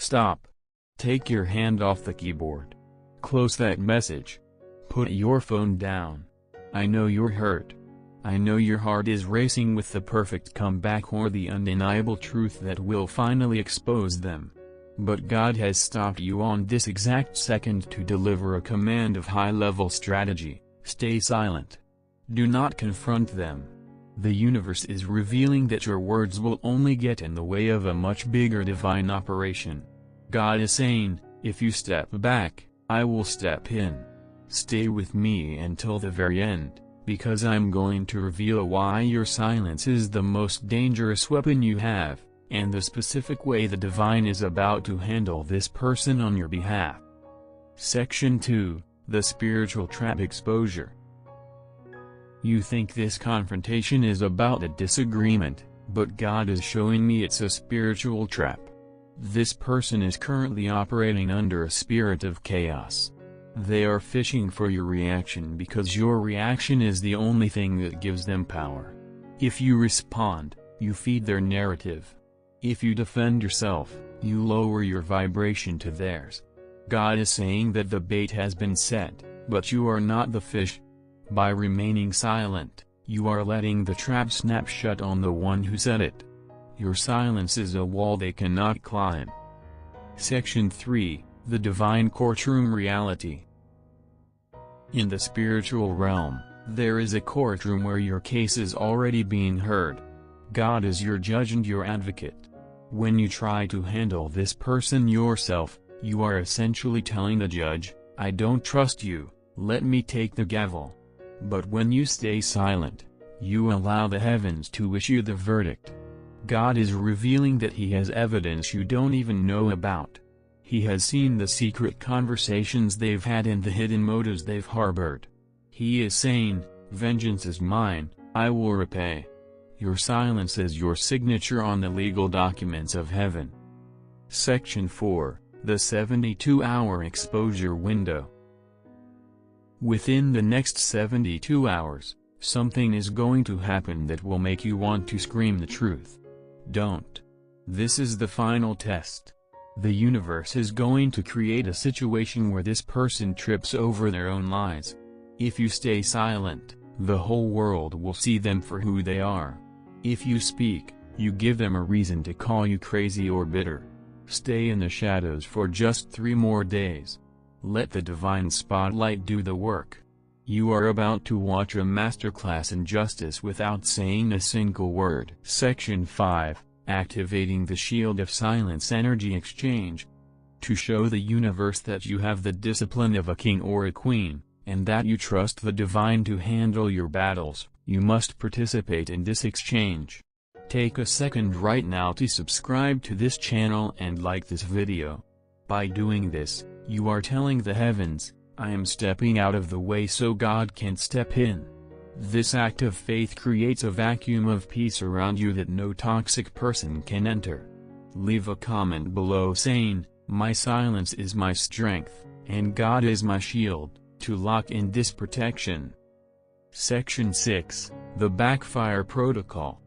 Stop. Take your hand off the keyboard. Close that message. Put your phone down. I know you're hurt. I know your heart is racing with the perfect comeback or the undeniable truth that will finally expose them. But God has stopped you on this exact second to deliver a command of high-level strategy: stay silent. Do not confront them. The universe is revealing that your words will only get in the way of a much bigger divine operation. God is saying, if you step back, I will step in. Stay with me until the very end, because I'm going to reveal why your silence is the most dangerous weapon you have, and the specific way the divine is about to handle this person on your behalf. Section 2, The Spiritual Trap Exposure. You think this confrontation is about a disagreement, but God is showing me it's a spiritual trap. This person is currently operating under a spirit of chaos. They are fishing for your reaction because your reaction is the only thing that gives them power. If you respond, you feed their narrative. If you defend yourself, you lower your vibration to theirs. God is saying that the bait has been set, but you are not the fish. By remaining silent, you are letting the trap snap shut on the one who set it. Your silence is a wall they cannot climb. Section 3, The Divine Courtroom Reality. In the spiritual realm, there is a courtroom where your case is already being heard. God is your judge and your advocate. When you try to handle this person yourself, you are essentially telling the judge, I don't trust you, let me take the gavel. But when you stay silent, you allow the heavens to issue the verdict. God is revealing that He has evidence you don't even know about. He has seen the secret conversations they've had and the hidden motives they've harbored. He is saying, vengeance is mine, I will repay. Your silence is your signature on the legal documents of heaven. Section 4, The 72-Hour Exposure Window. Within the next 72 hours, something is going to happen that will make you want to scream the truth. Don't. This is the final test. The universe is going to create a situation where this person trips over their own lies. If you stay silent, the whole world will see them for who they are. If you speak, you give them a reason to call you crazy or bitter. Stay in the shadows for just 3 more days. Let the divine spotlight do the work. You are about to watch a masterclass in justice without saying a single word. Section 5, Activating the Shield of Silence Energy Exchange. To show the universe that you have the discipline of a king or a queen, and that you trust the divine to handle your battles, you must participate in this exchange. Take a second right now to subscribe to this channel and like this video. By doing this, you are telling the heavens, I am stepping out of the way so God can step in. This act of faith creates a vacuum of peace around you that no toxic person can enter. Leave a comment below saying, my silence is my strength, and God is my shield, to lock in this protection. Section 6, The Backfire Protocol.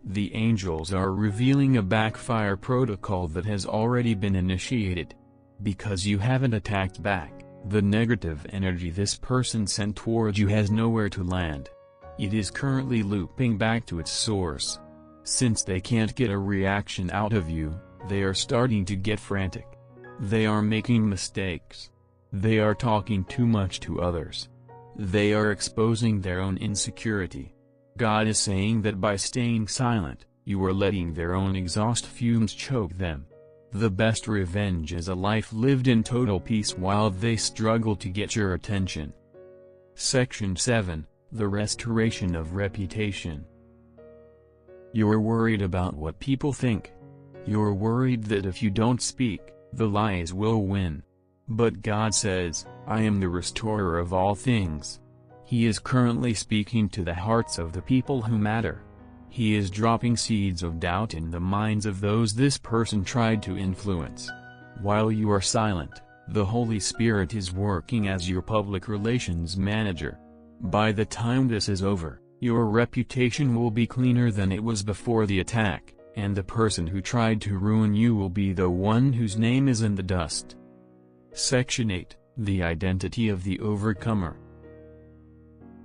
The angels are revealing a backfire protocol that has already been initiated. Because you haven't attacked back, the negative energy this person sent towards you has nowhere to land. It is currently looping back to its source. Since they can't get a reaction out of you, they are starting to get frantic. They are making mistakes. They are talking too much to others. They are exposing their own insecurity. God is saying that by staying silent, you are letting their own exhaust fumes choke them. The best revenge is a life lived in total peace while they struggle to get your attention. Section 7, The Restoration of Reputation. You're worried about what people think. You're worried that if you don't speak, the lies will win. But God says, I am the restorer of all things. He is currently speaking to the hearts of the people who matter. He is dropping seeds of doubt in the minds of those this person tried to influence. While you are silent, the Holy Spirit is working as your public relations manager. By the time this is over, your reputation will be cleaner than it was before the attack. and the person who tried to ruin you will be the one whose name is in the dust. Section 8, the identity of the overcomer.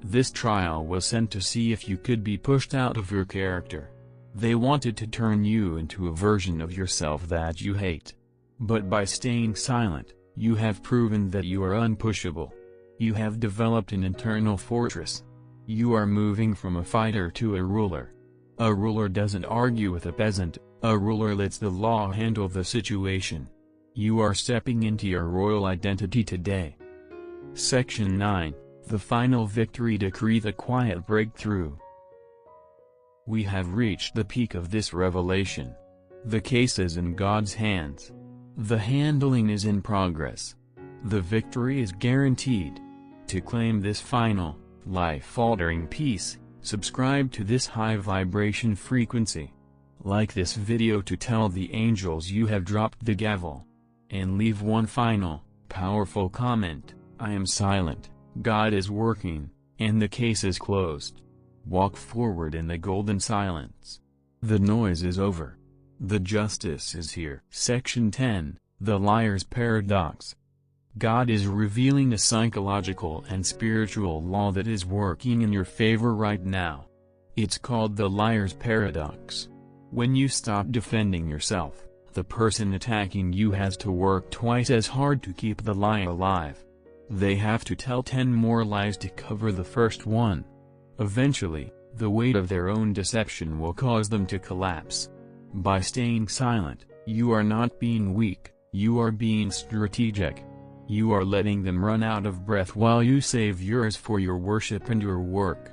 This trial was sent to see if you could be pushed out of your character. They wanted to turn you into a version of yourself that you hate. But by staying silent, you have proven that you are unpushable. You have developed an internal fortress. You are moving from a fighter to a ruler. A ruler doesn't argue with a peasant, a ruler lets the law handle the situation. You are stepping into your royal identity today. Section 9, the final victory decree, the quiet breakthrough. We have reached the peak of this revelation. The case is in God's hands. The handling is in progress. The victory is guaranteed. To claim this final, life-altering peace, subscribe to this high-vibration frequency. Like this video to tell the angels you have dropped the gavel. And leave one final, powerful comment: I am silent, God is working, and the case is closed. Walk forward in the golden silence. The noise is over. The justice is here. Section 10, the liar's paradox. God is revealing a psychological and spiritual law that is working in your favor right now. It's called the liar's paradox. When you stop defending yourself, the person attacking you has to work twice as hard to keep the lie alive. They have to tell 10 more lies to cover the first one. Eventually, the weight of their own deception will cause them to collapse. By staying silent, you are not being weak, you are being strategic. You are letting them run out of breath while you save yours for your worship and your work.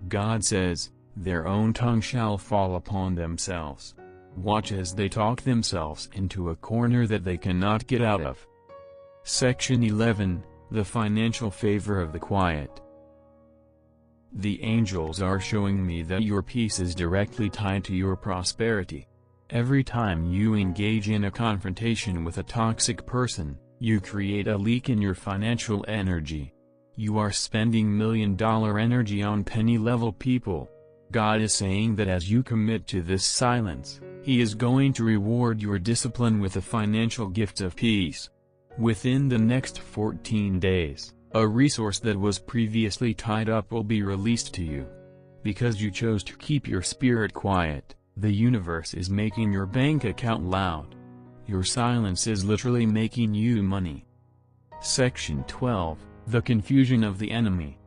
God says, their own tongue shall fall upon themselves. Watch as they talk themselves into a corner that they cannot get out of. Section 11, the financial favor of the quiet. The angels are showing me that your peace is directly tied to your prosperity. Every time you engage in a confrontation with a toxic person, you create a leak in your financial energy. You are spending million-dollar energy on penny-level people. God is saying that as you commit to this silence, He is going to reward your discipline with a financial gift of peace. Within the next 14 days, a resource that was previously tied up will be released to you. Because you chose to keep your spirit quiet, the universe is making your bank account loud. Your silence is literally making you money. Section 12, the confusion of the enemy.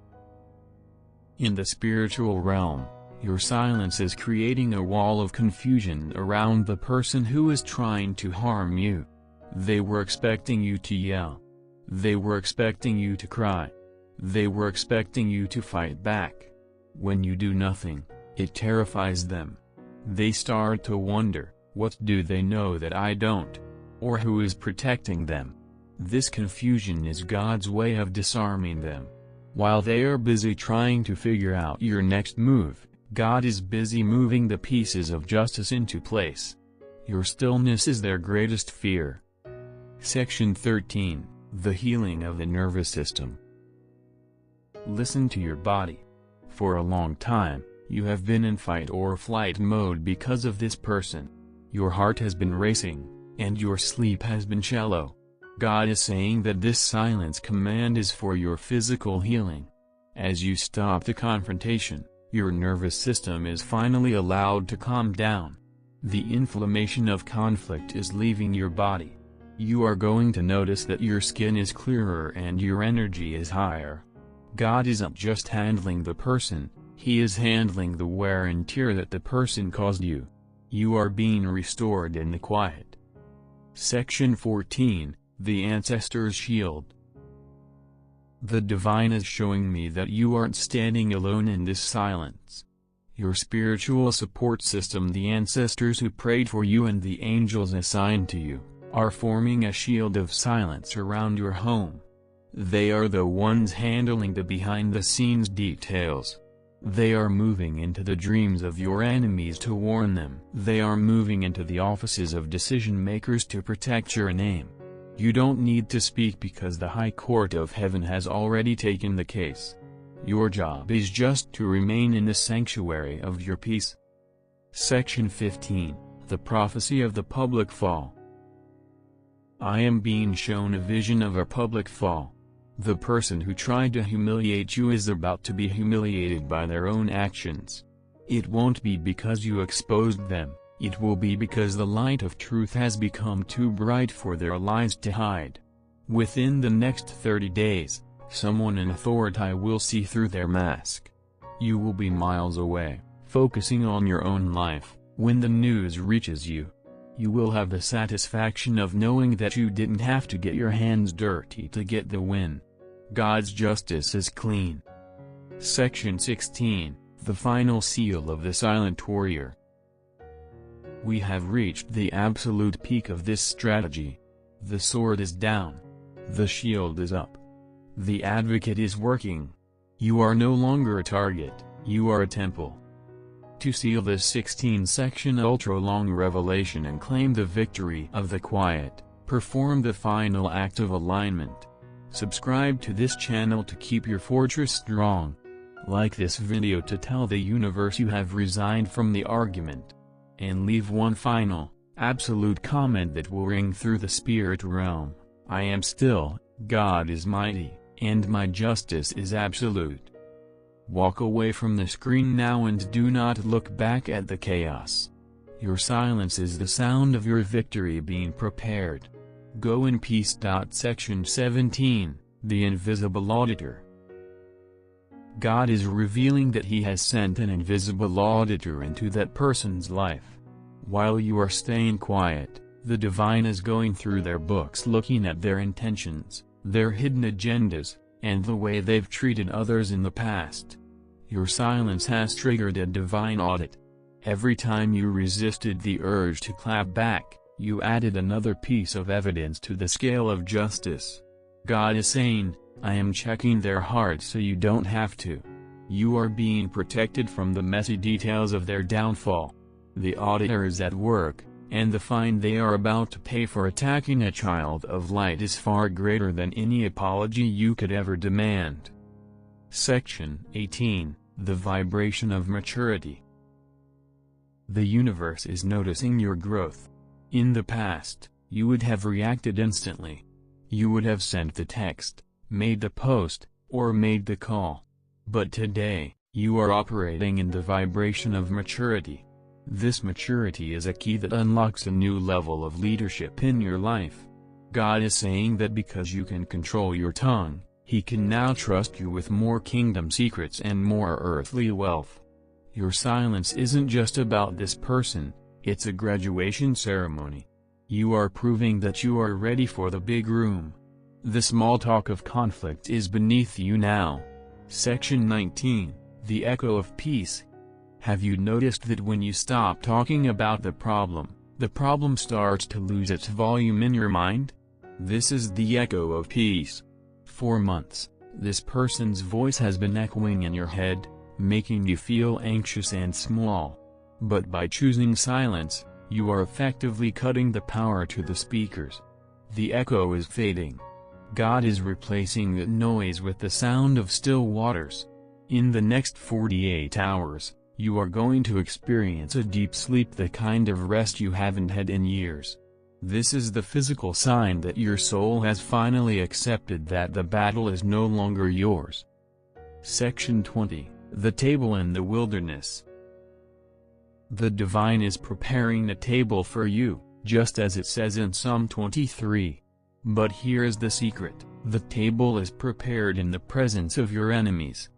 In the spiritual realm, your silence is creating a wall of confusion around the person who is trying to harm you. They were expecting you to yell. They were expecting you to cry. They were expecting you to fight back. When you do nothing, it terrifies them. They start to wonder, what do they know that I don't? Or who is protecting them? This confusion is God's way of disarming them. While they are busy trying to figure out your next move, God is busy moving the pieces of justice into place. Your stillness is their greatest fear. Section 13, the healing of the nervous system. Listen to your body. For a long time, you have been in fight or flight mode because of this person. Your heart has been racing, and your sleep has been shallow. God is saying that this silence command is for your physical healing. As you stop the confrontation, your nervous system is finally allowed to calm down. The inflammation of conflict is leaving your body. You are going to notice that your skin is clearer and your energy is higher. God isn't just handling the person, He is handling the wear and tear that the person caused you. You are being restored in the quiet. Section 14, the Ancestor's Shield. The Divine is showing me that you aren't standing alone in this silence. Your spiritual support system, the ancestors who prayed for you and the angels assigned to you, are forming a shield of silence around your home. They are the ones handling the behind-the-scenes details. They are moving into the dreams of your enemies to warn them. They are moving into the offices of decision-makers to protect your name. You don't need to speak because the High Court of Heaven has already taken the case. Your job is just to remain in the sanctuary of your peace. Section 15, The prophecy of the public fall. I am being shown a vision of a public fall. The person who tried to humiliate you is about to be humiliated by their own actions. It won't be because you exposed them, it will be because the light of truth has become too bright for their lives to hide. Within the next 30 days, someone in authority will see through their mask. You will be miles away, focusing on your own life. When the news reaches you, you will have the satisfaction of knowing that you didn't have to get your hands dirty to get the win. God's justice is clean. Section 16, the final seal of the silent warrior. We have reached the absolute peak of this strategy. The sword is down. The shield is up. The advocate is working. You are no longer a target, you are a temple. To seal this 16-section ultra-long revelation and claim the victory of the quiet, perform the final act of alignment. Subscribe to this channel to keep your fortress strong. Like this video to tell the universe you have resigned from the argument. And leave one final, absolute comment that will ring through the spirit realm. I am still, God is mighty, and my justice is absolute. Walk away from the screen now and do not look back at the chaos. Your silence is the sound of your victory being prepared. Go in peace. Section 17, the invisible auditor. God is revealing that He has sent an invisible auditor into that person's life. While you are staying quiet, the divine is going through their books looking at their intentions, their hidden agendas, and the way they've treated others in the past. Your silence has triggered a divine audit. Every time you resisted the urge to clap back, you added another piece of evidence to the scale of justice. God is saying, I am checking their hearts so you don't have to. You are being protected from the messy details of their downfall. The auditor is at work, and the fine they are about to pay for attacking a child of light is far greater than any apology you could ever demand. Section 18, the vibration of maturity. The universe is noticing your growth. In the past, you would have reacted instantly. You would have sent the text, made the post, or made the call. But today, you are operating in the vibration of maturity. This maturity is a key that unlocks a new level of leadership in your life. God is saying that because you can control your tongue, He can now trust you with more kingdom secrets and more earthly wealth. Your silence isn't just about this person, it's a graduation ceremony. You are proving that you are ready for the big room. The small talk of conflict is beneath you now. Section 19, the echo of peace. Have you noticed that when you stop talking about the problem starts to lose its volume in your mind? This is the echo of peace. For months, this person's voice has been echoing in your head, making you feel anxious and small. But by choosing silence, you are effectively cutting the power to the speakers. The echo is fading. God is replacing that noise with the sound of still waters. In the next 48 hours, you are going to experience a deep sleep, the kind of rest you haven't had in years. This is the physical sign that your soul has finally accepted that the battle is no longer yours. Section 20, the table in the wilderness. The divine is preparing the table for you, just as it says in Psalm 23. But here is the secret, the table is prepared in the presence of your enemies.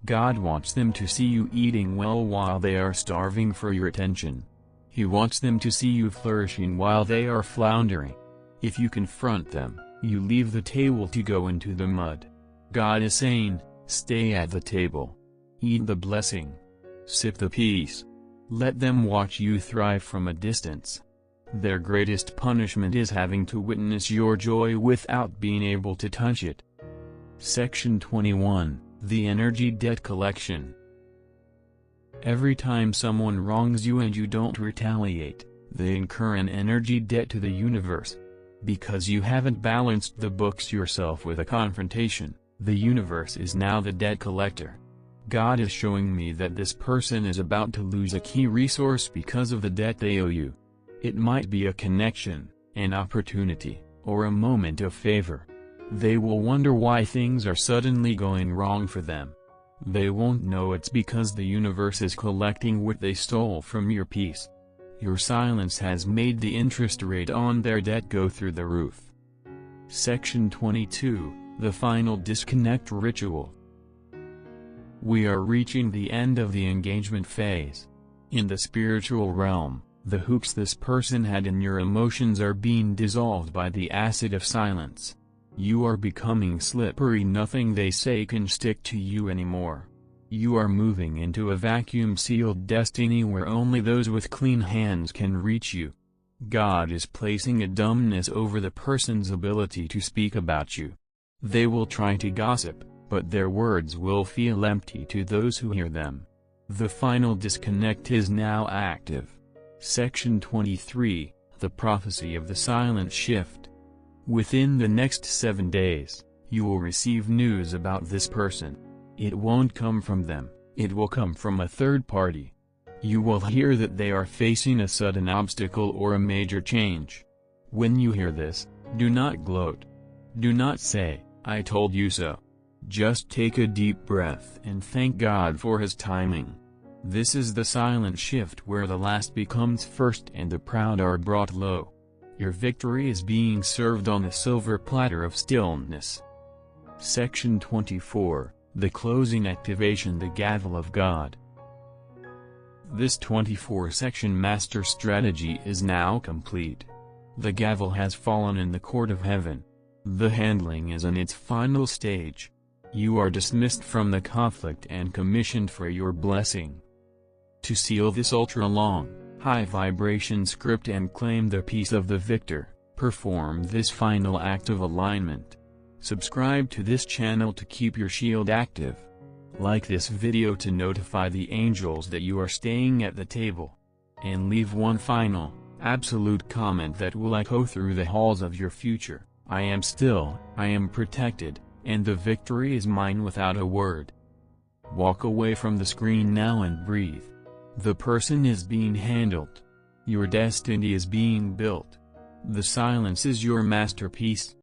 God wants them to see you eating well while they are starving for your attention. He wants them to see you flourishing while they are floundering. If you confront them, you leave the table to go into the mud. God is saying, stay at the table. Eat the blessing. Sip the peace. Let them watch you thrive from a distance. Their greatest punishment is having to witness your joy without being able to touch it. Section 21, the energy debt collection. Every time someone wrongs you and you don't retaliate, they incur an energy debt to the universe. Because you haven't balanced the books yourself with a confrontation, the universe is now the debt collector. God is showing me that this person is about to lose a key resource because of the debt they owe you. It might be a connection, an opportunity, or a moment of favor. They will wonder why things are suddenly going wrong for them. They won't know it's because the universe is collecting what they stole from your peace. Your silence has made the interest rate on their debt go through the roof. Section 22, the final disconnect ritual. We are reaching the end of the engagement phase. In the spiritual realm, the hooks this person had in your emotions are being dissolved by the acid of silence. You are becoming slippery, nothing they say can stick to you anymore. You are moving into a vacuum-sealed destiny where only those with clean hands can reach you. God is placing a dumbness over the person's ability to speak about you. They will try to gossip, but their words will feel empty to those who hear them. The final disconnect is now active. Section 23, the prophecy of the silent shift. Within the next 7 days, you will receive news about this person. It won't come from them, it will come from a third party. You will hear that they are facing a sudden obstacle or a major change. When you hear this, do not gloat. Do not say, "I told you so." Just take a deep breath and thank God for His timing. This is the silent shift where the last becomes first and the proud are brought low. Your victory is being served on a silver platter of stillness. Section 24, the closing activation, the gavel of God. This 24-section master strategy is now complete. The gavel has fallen in the court of heaven. The handling is in its final stage. You are dismissed from the conflict and commissioned for your blessing. To seal this ultra-long, high-vibration script and claim the peace of the victor, perform this final act of alignment. Subscribe to this channel to keep your shield active. Like this video to notify the angels that you are staying at the table. And leave one final, absolute comment that will echo through the halls of your future. I am still, I am protected, and the victory is mine without a word. Walk away from the screen now and breathe. The person is being handled. Your destiny is being built. The silence is your masterpiece.